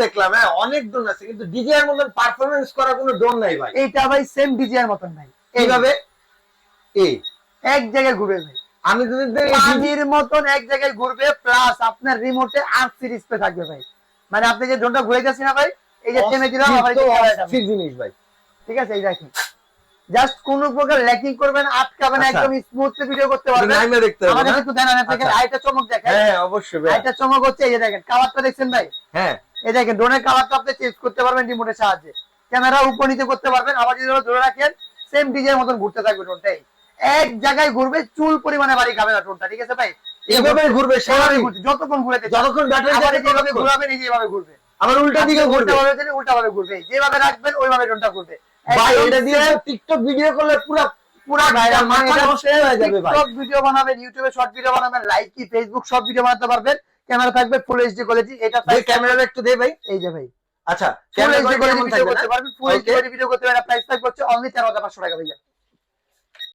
দেখলাম হ্যাঁ অনেক ড্রোন আছে কিন্তু ডিজিআই এর মতন পারফরম্যান্স করা কোনো ড্রোন নাই ভাই। এইটা ভাই সেম ডিজিআই এর মতন ভাই। এইভাবে এই এক জায়গায় ঘুরবে ভাই, আমি যদি পানির মতন এক জায়গায় ঘুরবে, প্লাস আপনার রিমোটে 8 ডিসপ্লে থাকবে ভাই। মানে আপনি যে ড্রোনটা ঘুরে যাচ্ছেন না ভাই, এই যে থেমে দিলাম আবার এই যে ক্যামেরা যাবে। ঠিক জিনিস ভাই। ঠিক আছে, এই দেখেন জাস্ট কোন প্রকার ল্যাকিং করবেন, আটকাবেন, একদম স্মুথলি ভিডিও করতে পারবেন। নাইমে দেখতে হবে আমাদের না? একটু দেন আপনাকে আইটা চমক দেখেন। হ্যাঁ অবশ্যই ভাই। আইটা চমক হচ্ছে এই যে দেখেন কালারটা দেখছেন ভাই? হ্যাঁ এই দেখেন ড্রোনের কালারটা আপনি চেঞ্জ করতে পারবেন রিমোটের সাহায্যে, ক্যামেরা উপর নিচে করতে পারবেন। আবার যদি ধরে রাখেন সেম ডিজাইনের মতন ঘুরতে থাকবে ড্রোনটাই, এক জায়গায় ঘুরবে, চুল পরিমাণে বাড়ি খাবে না ড্রোনটা। ঠিক আছে ভাই, এইভাবে ঘুরবে সারাদিন যতক্ষণ ঘুরাতে যতক্ষণ ব্যাটারি আবার যাবে যেভাবে ঘুরাবেন এই যেভাবে ঘুরবে, আবার উল্টা দিকে ঘুরবে। উল্টা ভাবে ঘুরবে, যেভাবে রাখবেন ওইভাবে ড্রোনটা ঘুরবে। ভাই এটা দিয়ে টিকটক ভিডিও করলে পুরো পুরা ভাইরাল, মানে মাথা নষ্ট হয়ে যাবে ভাই। টিকটক ভিডিও বানাবেন, ইউটিউবে শর্ট ভিডিও বানাবেন, লাইকি ফেসবুক সব ভিডিও বানাতে পারবেন। ক্যামেরা থাকবে ফুল এইচডি কোয়ালিটি। এটা ক্যামেরাটা একটু দে ভাই। এই যে ভাই আচ্ছা ফুল এইচডি ক্যামেরা ভিডিও করতে পারবেন, ফুল এইচডি ভিডিও করতে পারবেন। প্রাইস থাকবে হচ্ছে অনলি 13,500 টাকা ভাইয়া।